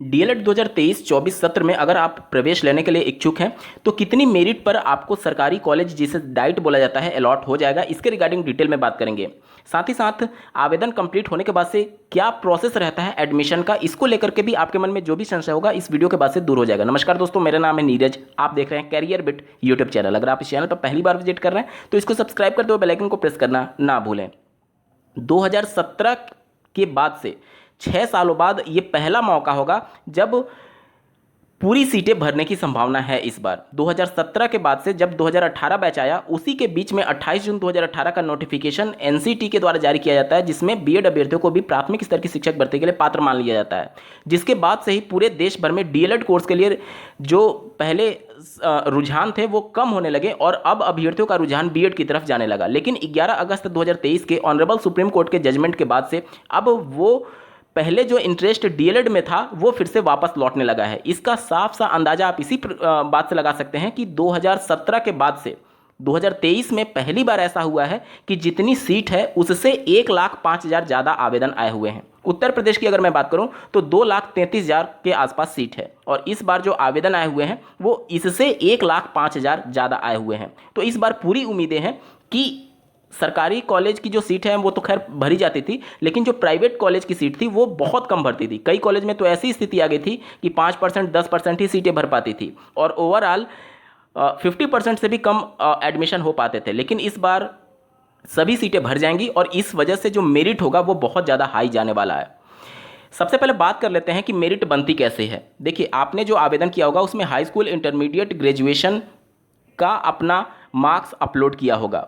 DElEd 2023-24 सत्र में अगर आप प्रवेश लेने के लिए इच्छुक हैं तो कितनी मेरिट पर आपको सरकारी कॉलेज जिसे डाइट बोला जाता है अलॉट हो जाएगा, इसके रिगार्डिंग डिटेल में बात करेंगे। साथ ही साथ आवेदन कंप्लीट होने के बाद से क्या प्रोसेस रहता है एडमिशन का, इसको लेकर के भी आपके मन में जो भी संशय होगा इस वीडियो के बाद से दूर हो जाएगा। नमस्कार दोस्तों, मेरा नाम है नीरज, आप देख रहे हैं कैरियर बिट यूट्यूब चैनल। अगर आप इस चैनल पर पहली बार विजिट कर रहे हैं तो इसको सब्सक्राइब करते हुए बेल आइकन को प्रेस करना ना भूलें। 2017 के बाद से 6 सालों बाद ये पहला मौका होगा जब पूरी सीटें भरने की संभावना है। इस बार 2017 के बाद से जब 2018 बैच आया, उसी के बीच में 28 जून 2018 का नोटिफिकेशन एनसीटी के द्वारा जारी किया जाता है, जिसमें बीएड अभ्यर्थियों को भी प्राथमिक स्तर की शिक्षक भर्ती के लिए पात्र मान लिया जाता है। जिसके बाद से ही पूरे देश भर में डीएलएड कोर्स के लिए जो पहले रुझान थे वो कम होने लगे और अब अभ्यर्थियों का रुझान बीएड की तरफ जाने लगा। लेकिन 11 अगस्त 2023 के ऑनरेबल सुप्रीम कोर्ट के जजमेंट के बाद से अब वो पहले जो इंटरेस्ट डीएलएड में था वो फिर से वापस लौटने लगा है। इसका साफ सा अंदाजा आप इसी बात से लगा सकते हैं कि 2017 के बाद से 2023 में पहली बार ऐसा हुआ है कि जितनी सीट है उससे 1,05,000 ज़्यादा आवेदन आए हुए हैं। उत्तर प्रदेश की अगर मैं बात करूं तो 2,33,000 के आसपास सीट है और इस बार जो आवेदन आए हुए हैं वो इससे 1,05,000 ज़्यादा आए हुए हैं। तो इस बार पूरी उम्मीदें हैं कि सरकारी कॉलेज की जो सीट है वो तो खैर भरी जाती थी, लेकिन जो प्राइवेट कॉलेज की सीट थी वो बहुत कम भरती थी। कई कॉलेज में तो ऐसी स्थिति आ गई थी कि 5% 10% ही सीटें भर पाती थी और ओवरऑल 50% से भी कम एडमिशन हो पाते थे। लेकिन इस बार सभी सीटें भर जाएंगी और इस वजह से जो मेरिट होगा वो बहुत ज़्यादा हाई जाने वाला है। सबसे पहले बात कर लेते हैं कि मेरिट बनती कैसे है। देखिए, आपने जो आवेदन किया होगा उसमें हाई स्कूल, इंटरमीडिएट, ग्रेजुएशन का अपना मार्क्स अपलोड किया होगा।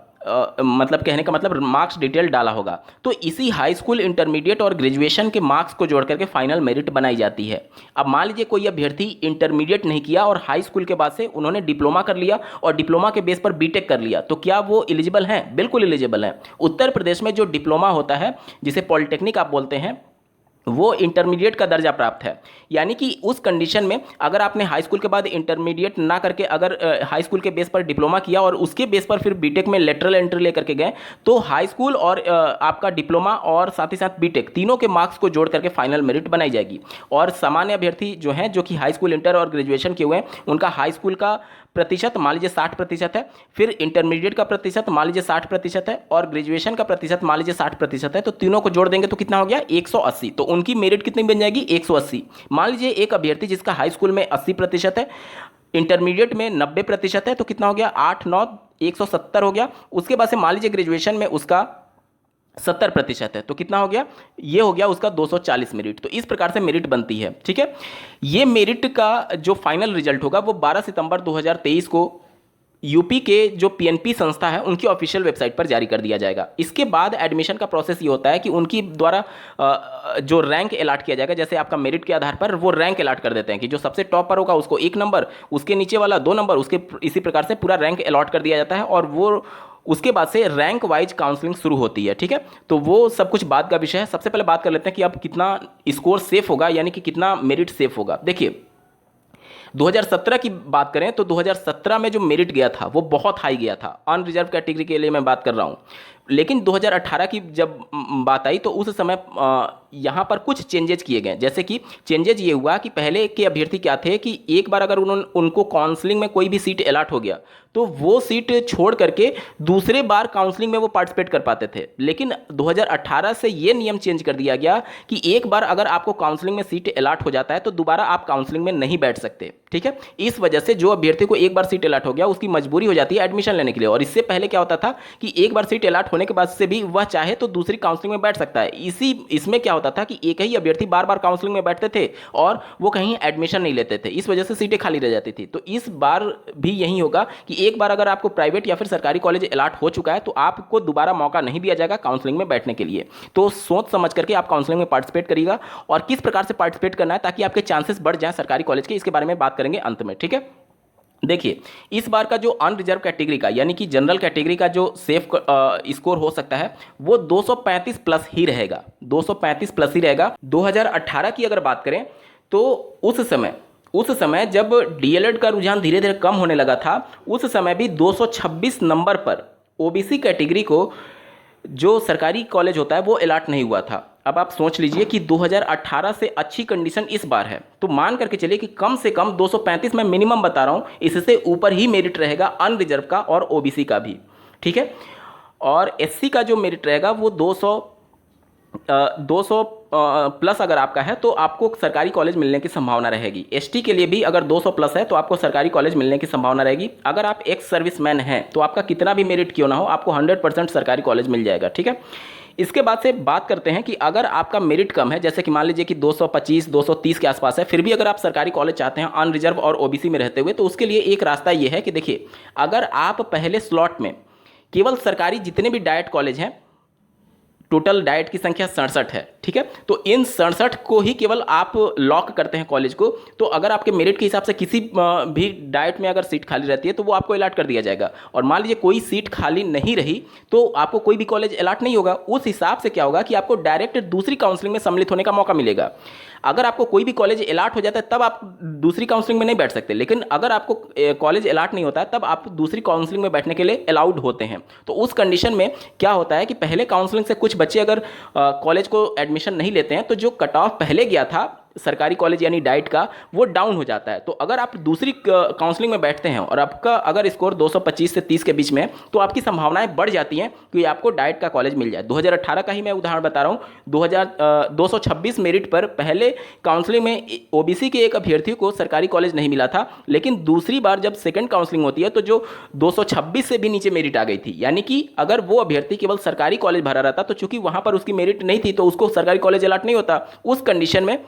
मतलब कहने का मतलब मार्क्स डिटेल डाला होगा। तो इसी हाई स्कूल, इंटरमीडिएट और ग्रेजुएशन के मार्क्स को जोड़ करके फाइनल मेरिट बनाई जाती है। अब मान लीजिए कोई अभ्यर्थी इंटरमीडिएट नहीं किया और हाई स्कूल के बाद से उन्होंने डिप्लोमा कर लिया और डिप्लोमा के बेस पर बीटेक कर लिया, तो क्या वो एलिजिबल हैं? बिल्कुल एलिजिबल हैं। उत्तर प्रदेश में जो डिप्लोमा होता है, जिसे पॉलिटेक्निक आप बोलते हैं, वो इंटरमीडिएट का दर्जा प्राप्त है। यानी कि उस कंडीशन में अगर आपने हाई स्कूल के बाद इंटरमीडिएट ना करके अगर हाई स्कूल के बेस पर डिप्लोमा किया और उसके बेस पर फिर बीटेक में लेटरल एंट्री लेकर के गए, तो हाई स्कूल और आपका डिप्लोमा और साथ ही साथ बीटेक तीनों के मार्क्स को जोड़ करके फाइनल मेरिट बनाई जाएगी। और सामान्य अभ्यर्थी जो हैं, जो कि हाई स्कूल, इंटर और ग्रेजुएशन किए हुए हैं, उनका हाई स्कूल का प्रतिशत मान लीजिए 60% है, फिर इंटरमीडिएट का प्रतिशत मान लीजिए 60% है और ग्रेजुएशन का प्रतिशत मान लीजिए 60% है, तो तीनों को जोड़ देंगे तो कितना हो गया? 180। तो उनकी मेरिट कितनी बन जाएगी? 180। मान लीजिए एक अभ्यर्थी जिसका हाई स्कूल में 80% है, इंटरमीडिएट में 90% है, तो कितना हो गया? 8 9 170 हो गया। उसके बाद से मान लीजिए ग्रेजुएशन में उसका 70% है, तो कितना हो गया? ये हो गया उसका 240 मेरिट। तो इस प्रकार से मेरिट बनती है। ठीक है, ये मेरिट का जो फाइनल रिजल्ट होगा वो 12 सितंबर 2023 को यूपी के जो पीएनपी संस्था है उनकी ऑफिशियल वेबसाइट पर जारी कर दिया जाएगा। इसके बाद एडमिशन का प्रोसेस ये होता है कि उनकी द्वारा जो रैंक अलॉट किया जाएगा, जैसे आपका मेरिट के आधार पर वो रैंक अलॉट कर देते हैं कि जो सबसे टॉप पर होगा उसको 1 नंबर, उसके नीचे वाला 2 नंबर, उसके इसी प्रकार से पूरा रैंक अलॉट कर दिया जाता है और वो उसके बाद से रैंक वाइज काउंसलिंग शुरू होती है। ठीक है, तो वो सब कुछ बात का विषय है। सबसे पहले बात कर लेते हैं कि अब कितना स्कोर सेफ होगा, यानी कि कितना मेरिट सेफ होगा। देखिए, 2017 की बात करें तो 2017 में जो मेरिट गया था वो बहुत हाई गया था। अनरिजर्व कैटेगरी के लिए मैं बात कर रहा हूँ। लेकिन 2018 की जब बात आई तो उस समय यहाँ पर कुछ चेंजेज किए गए। जैसे कि चेंजेज ये हुआ कि पहले के अभ्यर्थी क्या थे कि एक बार अगर उनको काउंसलिंग में कोई भी सीट अलॉट हो गया तो वो सीट छोड़ करके दूसरे बार काउंसलिंग में वो पार्टिसिपेट कर पाते थे। लेकिन 2018 से ये नियम चेंज कर दिया गया कि एक बार अगर आपको काउंसलिंग में सीट अलॉट हो जाता है तो दोबारा आप काउंसलिंग में नहीं बैठ सकते। ठीक है, इस वजह से जो अभ्यर्थी को एक बार सीट अलॉट हो गया उसकी मजबूरी हो जाती है एडमिशन लेने के लिए। और इससे पहले क्या होता था कि एक बार सीट अलॉट होने के बाद से भी वह चाहे तो दूसरी काउंसलिंग में बैठ सकता है। इसमें क्या होता था कि एक ही अभ्यर्थी बार बार काउंसलिंग में बैठते थे और वो कहीं एडमिशन नहीं लेते थे, इस वजह से सीटें खाली रह जाती थी। तो इस बार भी यही होगा कि एक बार अगर आपको प्राइवेट या फिर सरकारी कॉलेज अलॉट हो चुका है तो आपको दोबारा मौका नहीं दिया जाएगा काउंसलिंग में बैठने के लिए। तो सोच समझ करके आप काउंसलिंग में पार्टिसिपेट करिएगा और किस प्रकार से पार्टिसिपेट करना है ताकि आपके चांसेस बढ़ जाएं सरकारी कॉलेज के, इसके बारे में बात करेंगे अंत में। ठीक है, देखिए, इस बार का जो अनरिजर्व कैटेगरी का यानी कि जनरल कैटेगरी का जो सेफ स्कोर हो सकता है वो 235 प्लस ही रहेगा। 235 प्लस ही रहेगा। 2018 की अगर बात करें तो उस समय जब डीएलएड का रुझान धीरे धीरे कम होने लगा था, उस समय भी 226 नंबर पर ओबीसी कैटेगरी को जो सरकारी कॉलेज होता है वो अलॉट नहीं हुआ था। अब आप सोच लीजिए कि 2018 से अच्छी कंडीशन इस बार है, तो मान करके चलिए कि कम से कम 235 मैं मिनिमम बता रहा हूँ, इससे ऊपर ही मेरिट रहेगा अनरिजर्व का और ओबीसी का भी, ठीक है। और एससी का जो मेरिट रहेगा वो 200 प्लस अगर आपका है तो आपको सरकारी कॉलेज मिलने की संभावना रहेगी। एसटी के लिए भी अगर 200 प्लस है तो आपको सरकारी कॉलेज मिलने की संभावना रहेगी। अगर आप एक्स सर्विसमैन हैं तो आपका कितना भी मेरिट क्यों ना हो, आपको 100% सरकारी कॉलेज मिल जाएगा, ठीक है। इसके बाद से बात करते हैं कि अगर आपका मेरिट कम है, जैसे कि मान लीजिए कि 225 230 के आसपास है, फिर भी अगर आप सरकारी कॉलेज चाहते हैं अनरिजर्व और ओबीसी में रहते हुए, तो उसके लिए एक रास्ता ये है कि देखिए, अगर आप पहले स्लॉट में केवल सरकारी जितने भी डाइट कॉलेज हैं, टोटल डाइट की संख्या 67 है, ठीक है, तो इन 67 को ही केवल आप लॉक करते हैं कॉलेज को, तो अगर आपके मेरिट के हिसाब से किसी भी डाइट में अगर सीट खाली रहती है तो वो आपको अलॉट कर दिया जाएगा। और मान लीजिए कोई सीट खाली नहीं रही तो आपको कोई भी कॉलेज अलॉट नहीं होगा। उस हिसाब से क्या होगा कि आपको डायरेक्ट दूसरी काउंसलिंग में सम्मिलित होने का मौका मिलेगा। अगर आपको कोई भी कॉलेज अलॉट हो जाता है तब आप दूसरी काउंसलिंग में नहीं बैठ सकते, लेकिन अगर आपको कॉलेज अलॉट नहीं होता है तब आप दूसरी काउंसलिंग में बैठने के लिए अलाउड होते हैं। तो उस कंडीशन में क्या होता है कि पहले काउंसलिंग से कुछ बच्चे अगर कॉलेज को एडमिशन नहीं लेते हैं तो जो कट ऑफ पहले गया था सरकारी कॉलेज यानी डाइट का, वो डाउन हो जाता है। तो अगर आप दूसरी काउंसलिंग में बैठते हैं और आपका अगर स्कोर 225 से 30 के बीच में है तो आपकी संभावनाएं बढ़ जाती हैं कि आपको डाइट का कॉलेज मिल जाए। 2018 का ही मैं उदाहरण बता रहा हूँ, 226 मेरिट पर पहले काउंसलिंग में ओबीसी के एक अभ्यर्थी को सरकारी कॉलेज नहीं मिला था, लेकिन दूसरी बार जब सेकेंड काउंसलिंग होती है तो जो 226 से भी नीचे मेरिट आ गई थी, यानी कि अगर वो अभ्यर्थी केवल सरकारी कॉलेज भरा रहता तो चूंकि वहां पर उसकी मेरिट नहीं थी तो उसको सरकारी कॉलेज अलॉट नहीं होता। उस कंडीशन में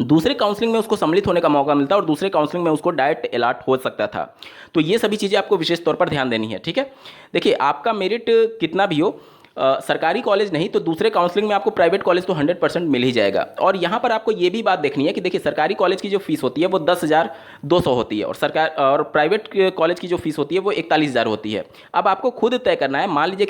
दूसरे काउंसलिंग में उसको सम्मिलित होने का मौका मिलता और दूसरे काउंसलिंग में उसको डायरेक्ट अलॉट हो सकता था। तो ये सभी चीज़ें आपको विशेष तौर पर ध्यान देनी है, ठीक है। देखिए, आपका मेरिट कितना भी हो, सरकारी कॉलेज नहीं तो दूसरे काउंसलिंग में आपको प्राइवेट कॉलेज तो 100% मिल ही जाएगा। और यहाँ पर आपको ये भी बात देखनी है कि देखिए, सरकारी कॉलेज की जो फीस होती है वो 10,200 होती है और प्राइवेट कॉलेज की जो फीस होती है वो 41,000 होती है। अब आपको खुद तय करना है। मान लीजिए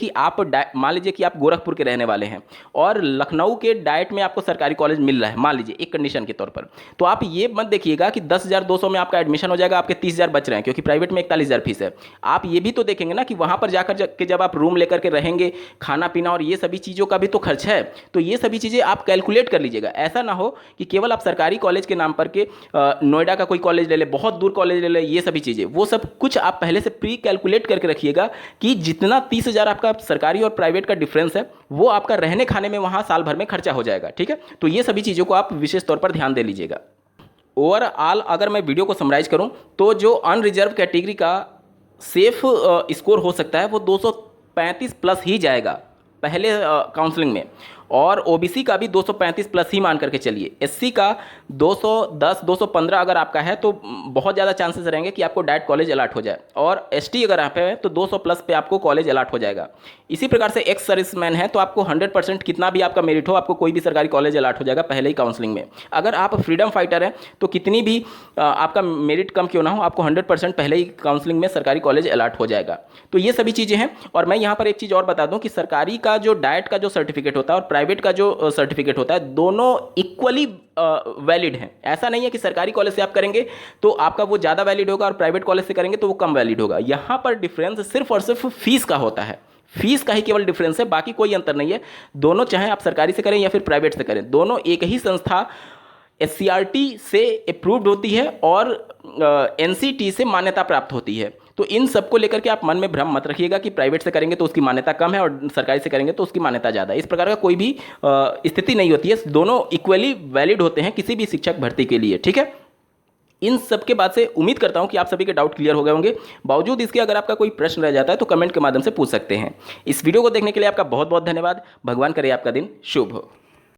कि आप गोरखपुर के रहने वाले हैं और लखनऊ के डाइट में आपको सरकारी कॉलेज मिल रहा है, मान लीजिए एक कंडीशन के तौर पर, तो आप ये मत देखिएगा कि 10,200 में आपका एडमिशन हो जाएगा, आपके 30,000 बच रहे हैं क्योंकि प्राइवेट में 41,000 फीस है। आप ये भी तो देखेंगे ना कि वहाँ पर जाकर के जब आप रूम लेकर के रहेंगे, खाना पीना और ये सभी चीज़ों का भी तो खर्च है, तो ये सभी चीज़ें आप कैलकुलेट कर लीजिएगा। ऐसा ना हो कि केवल आप सरकारी कॉलेज के नाम पर के नोएडा का कोई कॉलेज ले ले, बहुत दूर कॉलेज ले ले, ये सभी चीज़ें, वो सब कुछ आप पहले से प्री कैलकुलेट करके रखिएगा कि जितना 30,000 आपका सरकारी और प्राइवेट का डिफरेंस है वो आपका रहने खाने में वहाँ साल भर में खर्चा हो जाएगा, ठीक है। तो ये सभी चीज़ों को आप विशेष तौर पर ध्यान दे लीजिएगा। ओवरऑल अगर मैं वीडियो को समराइज करूँ तो जो अनरिजर्व कैटेगरी का सेफ स्कोर हो सकता है वो 235 प्लस ही जाएगा पहले काउंसलिंग में, और ओबीसी का भी 235 प्लस ही मान करके चलिए। एससी का 210 215 अगर आपका है तो बहुत ज़्यादा चांसेस रहेंगे कि आपको डायरेक्ट कॉलेज अलॉट हो जाए, और एसटी अगर आप है तो 200 प्लस पे आपको कॉलेज अलॉट हो जाएगा। इसी प्रकार से एक्स सर्विसमैन है तो आपको 100% कितना भी आपका मेरिट हो आपको कोई भी सरकारी कॉलेज अलॉट हो जाएगा पहले ही काउंसलिंग में। अगर आप फ्रीडम फाइटर हैं तो कितनी भी आपका मेरिट कम क्यों ना हो, आपको 100% पहले ही काउंसलिंग में सरकारी कॉलेज अलॉट हो जाएगा। तो ये सभी चीज़ें हैं। और मैं यहाँ पर एक चीज़ और बता दूँ कि सरकारी का जो डाइट का जो सर्टिफिकेट होता है और प्राइवेट का जो सर्टिफिकेट होता है दोनों इक्वली वैलिड हैं। ऐसा नहीं है कि सरकारी कॉलेज से आप करेंगे तो आपका वो ज़्यादा वैलिड होगा और प्राइवेट कॉलेज से करेंगे तो वो कम वैलिड होगा। यहाँ पर डिफरेंस सिर्फ और सिर्फ फीस का होता है, फीस का ही केवल डिफरेंस है, बाकी कोई अंतर नहीं है। दोनों चाहे आप सरकारी से करें या फिर प्राइवेट से करें, दोनों एक ही संस्था एससीईआरटी से अप्रूव्ड होती है और एनसीटी से मान्यता प्राप्त होती है। तो इन सबको लेकर के आप मन में भ्रम मत रखिएगा कि प्राइवेट से करेंगे तो उसकी मान्यता कम है और सरकारी से करेंगे तो उसकी मान्यता ज़्यादा है। इस प्रकार का कोई भी स्थिति नहीं होती है, दोनों इक्वली वैलिड होते हैं किसी भी शिक्षक भर्ती के लिए, ठीक है। इन सब के बाद से उम्मीद करता हूं कि आप सभी के डाउट क्लियर हो गए होंगे। बावजूद इसके अगर आपका कोई प्रश्न रह जाता है तो कमेंट के माध्यम से पूछ सकते हैं। इस वीडियो को देखने के लिए आपका बहुत बहुत धन्यवाद। भगवान करे आपका दिन शुभ हो।